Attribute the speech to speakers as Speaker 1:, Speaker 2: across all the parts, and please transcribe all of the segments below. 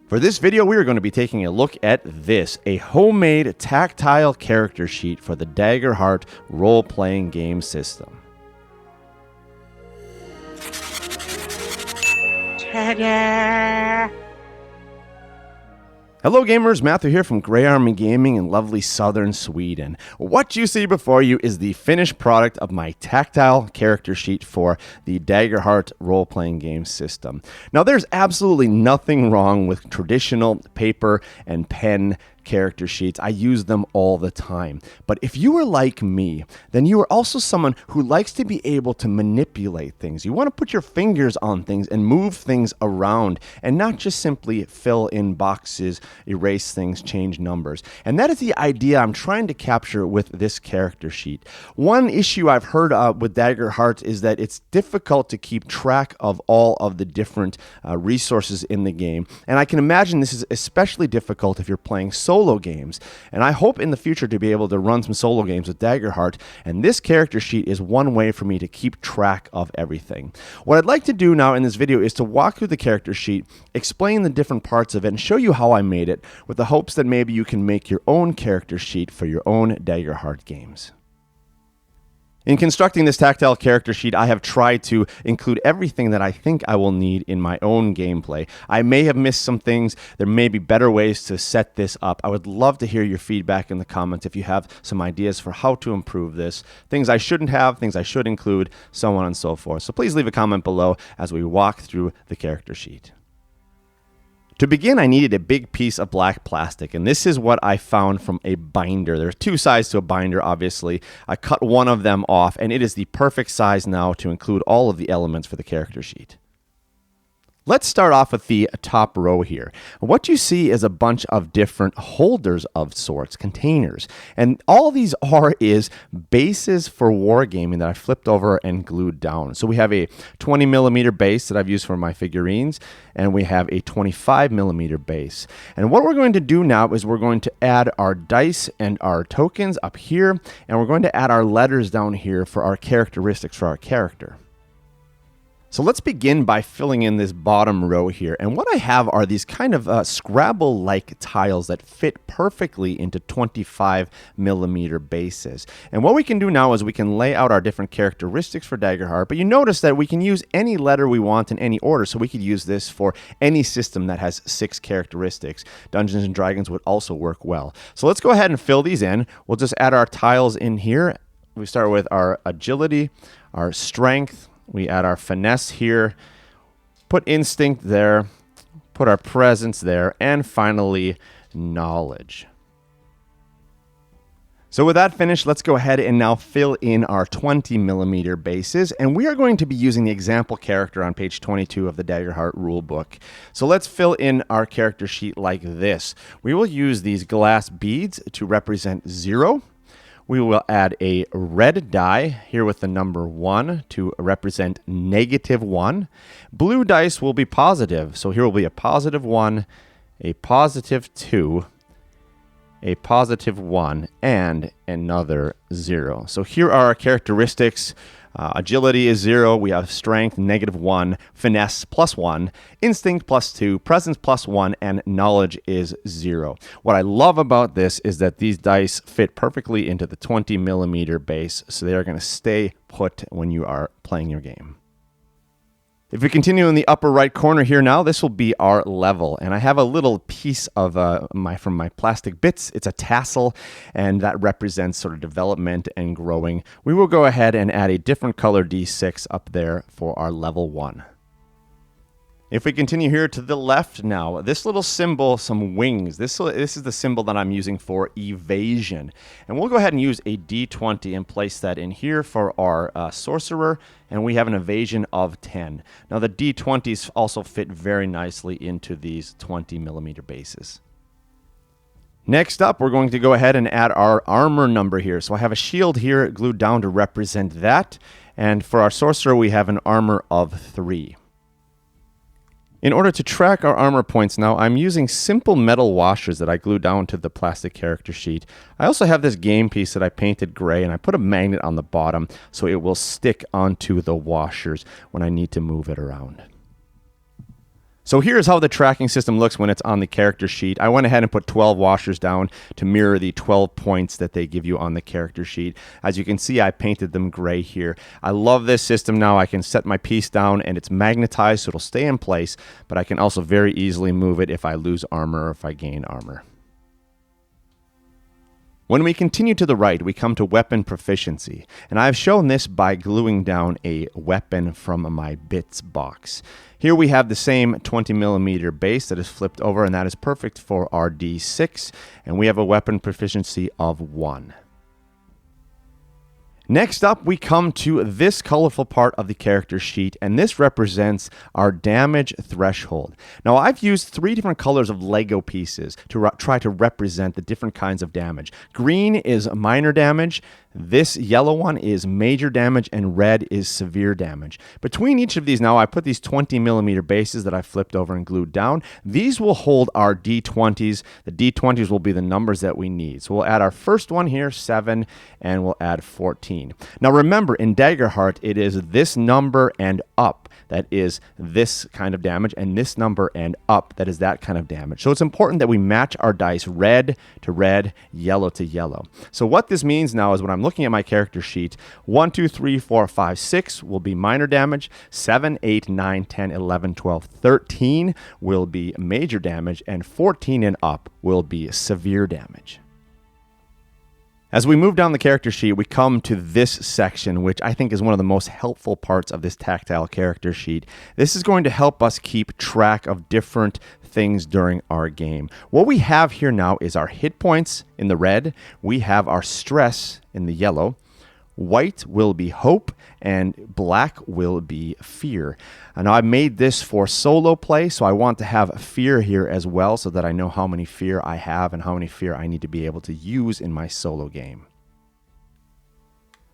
Speaker 1: For this video, we are going to be taking a look at this, a homemade tactile character sheet for the Daggerheart role-playing game system. Ta-da! Hello gamers, Matthew here from Grey Army Gaming in lovely southern Sweden. What you see before you is the finished product of my tactile character sheet for the Daggerheart role-playing game system. Now there's absolutely nothing wrong with traditional paper and pen character sheets. I use them all the time. But if you are like me, then you are also someone who likes to be able to manipulate things. You want to put your fingers on things and move things around and not just simply fill in boxes, erase things, change numbers. And that is the idea I'm trying to capture with this character sheet. One issue I've heard with Daggerheart is that it's difficult to keep track of all of the different resources in the game. And I can imagine this is especially difficult if you're playing solo games, and I hope in the future to be able to run some solo games with Daggerheart, and this character sheet is one way for me to keep track of everything. What I'd like to do now in this video is to walk through the character sheet, explain the different parts of it, and show you how I made it, with the hopes that maybe you can make your own character sheet for your own Daggerheart games. In constructing this tactile character sheet, I have tried to include everything that I think I will need in my own gameplay. I may have missed some things. There may be better ways to set this up. I would love to hear your feedback in the comments if you have some ideas for how to improve this. Things I shouldn't have, things I should include, so on and so forth. So please leave a comment below as we walk through the character sheet. To begin, I needed a big piece of black plastic, and this is what I found from a binder. There's two sides to a binder, obviously. I cut one of them off, and it is the perfect size now to include all of the elements for the character sheet. Let's start off with the top row here. What you see is a bunch of different holders of sorts, containers. And all these are is bases for wargaming that I flipped over and glued down. So we have a 20mm base that I've used for my figurines, and we have a 25mm base. And what we're going to do now is we're going to add our dice and our tokens up here, and we're going to add our letters down here for our characteristics for our character. So let's begin by filling in this bottom row here. And what I have are these kind of Scrabble-like tiles that fit perfectly into 25mm bases. And what we can do now is we can lay out our different characteristics for Daggerheart, but you notice that we can use any letter we want in any order. So we could use this for any system that has 6 characteristics. Dungeons and Dragons would also work well. So let's go ahead and fill these in. We'll just add our tiles in here. We start with our agility, our strength. We add our finesse here, put instinct there, put our presence there, and finally, knowledge. So with that finished, let's go ahead and now fill in our 20mm bases, and we are going to be using the example character on page 22 of the Daggerheart rulebook. So let's fill in our character sheet like this. We will use these glass beads to represent 0. We will add a red die here with the number 1 to represent -1. Blue dice will be positive. So here will be a +1, a +2, a +1, and another 0. So here are our characteristics. Agility is 0, we have strength -1, finesse +1, instinct +2, presence +1, and knowledge is 0. What I love about this is that these dice fit perfectly into the 20mm base, so they are going to stay put when you are playing your game. If we continue in the upper right corner here now, this will be our level. And I have a little piece of from my plastic bits. It's a tassel, and that represents sort of development and growing. We will go ahead and add a different color D6 up there for our level 1. If we continue here to the left now, this little symbol, some wings, this is the symbol that I'm using for evasion. And we'll go ahead and use a D20 and place that in here for our sorcerer, and we have an evasion of 10. Now the D20s also fit very nicely into these 20mm bases. Next up, we're going to go ahead and add our armor number here. So I have a shield here glued down to represent that, and for our sorcerer, we have an armor of 3. In order to track our armor points now, I'm using simple metal washers that I glue down to the plastic character sheet. I also have this game piece that I painted gray, and I put a magnet on the bottom so it will stick onto the washers when I need to move it around. So here's how the tracking system looks when it's on the character sheet. I went ahead and put 12 washers down to mirror the 12 points that they give you on the character sheet. As you can see, I painted them gray here. I love this system now. I can set my piece down and it's magnetized so it'll stay in place, but I can also very easily move it if I lose armor or if I gain armor. When we continue to the right, we come to weapon proficiency, and I've shown this by gluing down a weapon from my bits box. Here we have the same 20mm base that is flipped over, and that is perfect for our D6, and we have a weapon proficiency of 1. Next up, we come to this colorful part of the character sheet, and this represents our damage threshold. Now, I've used 3 different colors of Lego pieces to try to represent the different kinds of damage. Green is minor damage, this yellow one is major damage, and red is severe damage. Between each of these now, I put these 20mm bases that I flipped over and glued down. These will hold our D20s. The D20s will be the numbers that we need. So we'll add our first one here, 7, and we'll add 14. Now remember, in Daggerheart, it is this number and up that is this kind of damage, and this number and up that is that kind of damage. So it's important that we match our dice red to red, yellow to yellow. So what this means now is when I'm looking at my character sheet, 1, 2, 3, 4, 5, 6 will be minor damage, 7, 8, 9, 10, 11, 12, 13 will be major damage, and 14 and up will be severe damage. As we move down the character sheet, we come to this section, which I think is one of the most helpful parts of this tactile character sheet. This is going to help us keep track of different things during our game. What we have here now is our hit points in the red. We have our stress in the yellow. White will be hope, and black will be fear. And I made this for solo play, so I want to have fear here as well so that I know how many fear I have and how many fear I need to be able to use in my solo game.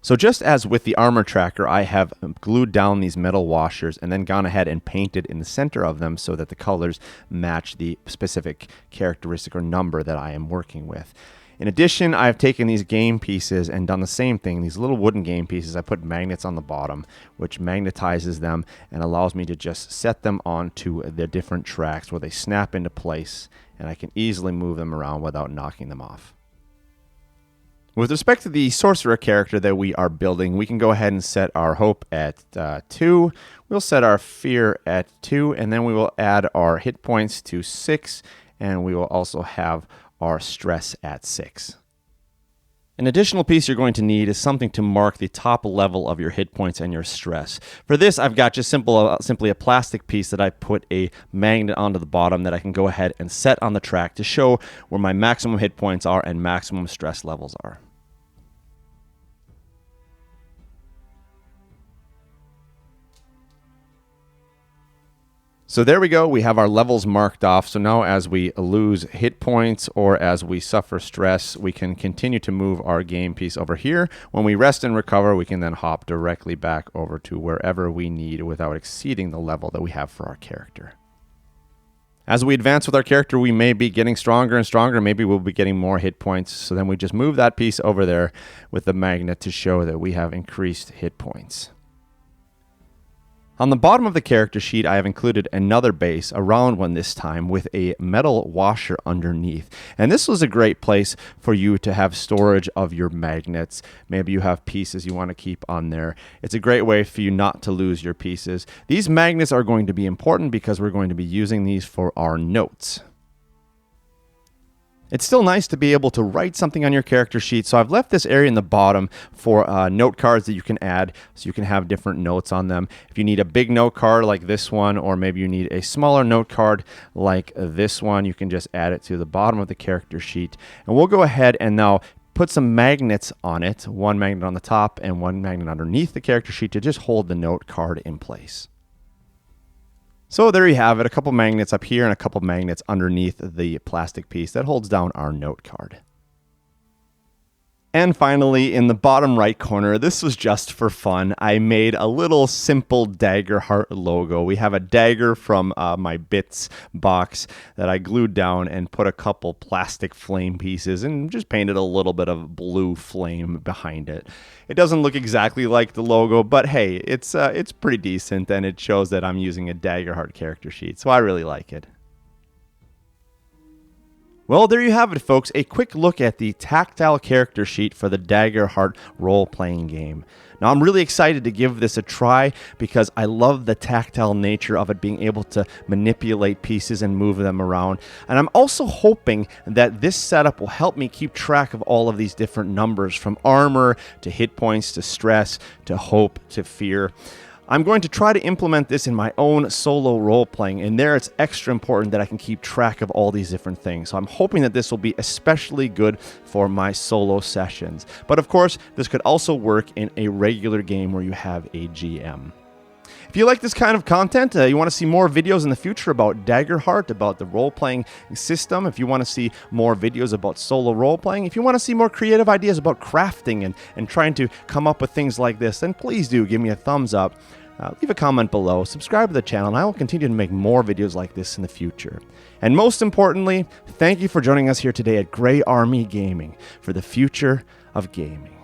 Speaker 1: So just as with the armor tracker, I have glued down these metal washers and then gone ahead and painted in the center of them so that the colors match the specific characteristic or number that I am working with. In addition, I've taken these game pieces and done the same thing. These little wooden game pieces, I put magnets on the bottom, which magnetizes them and allows me to just set them onto the different tracks where they snap into place, and I can easily move them around without knocking them off. With respect to the sorcerer character that we are building, we can go ahead and set our hope at 2. We'll set our fear at 2, and then we will add our hit points to 6, and we will also have our stress at 6. An additional piece you're going to need is something to mark the top level of your hit points and your stress. For this, I've got just simply a plastic piece that I put a magnet onto the bottom that I can go ahead and set on the track to show where my maximum hit points are and maximum stress levels are. So there we go, we have our levels marked off. So now as we lose hit points or as we suffer stress, we can continue to move our game piece over here. When we rest and recover, we can then hop directly back over to wherever we need without exceeding the level that we have for our character. As we advance with our character, we may be getting stronger and stronger. Maybe we'll be getting more hit points. So then we just move that piece over there with the magnet to show that we have increased hit points. On the bottom of the character sheet, I have included another base, a round one this time, with a metal washer underneath. And this was a great place for you to have storage of your magnets. Maybe you have pieces you want to keep on there. It's a great way for you not to lose your pieces. These magnets are going to be important because we're going to be using these for our notes. It's still nice to be able to write something on your character sheet, so I've left this area in the bottom for note cards that you can add, so you can have different notes on them. If you need a big note card like this one, or maybe you need a smaller note card like this one, you can just add it to the bottom of the character sheet. And we'll go ahead and now put some magnets on it, one magnet on the top and one magnet underneath the character sheet to just hold the note card in place. So there you have it, a couple magnets up here and a couple magnets underneath the plastic piece that holds down our note card. And finally, in the bottom right corner, this was just for fun. I made a little simple Daggerheart logo. We have a dagger from my Bits box that I glued down and put a couple plastic flame pieces and just painted a little bit of blue flame behind it. It doesn't look exactly like the logo, but hey, it's pretty decent, and it shows that I'm using a Daggerheart character sheet, so I really like it. Well, there you have it, folks. A quick look at the tactile character sheet for the Daggerheart role-playing game. Now, I'm really excited to give this a try because I love the tactile nature of it, being able to manipulate pieces and move them around. And I'm also hoping that this setup will help me keep track of all of these different numbers, from armor to hit points to stress to hope to fear. I'm going to try to implement this in my own solo role-playing, and there it's extra important that I can keep track of all these different things. So I'm hoping that this will be especially good for my solo sessions. But of course, this could also work in a regular game where you have a GM. If you like this kind of content, you want to see more videos in the future about Daggerheart, about the role-playing system, if you want to see more videos about solo role-playing, if you want to see more creative ideas about crafting and trying to come up with things like this, then please do give me a thumbs up. Leave a comment below, subscribe to the channel, and I will continue to make more videos like this in the future. And most importantly, thank you for joining us here today at Grey Army Gaming for the future of gaming.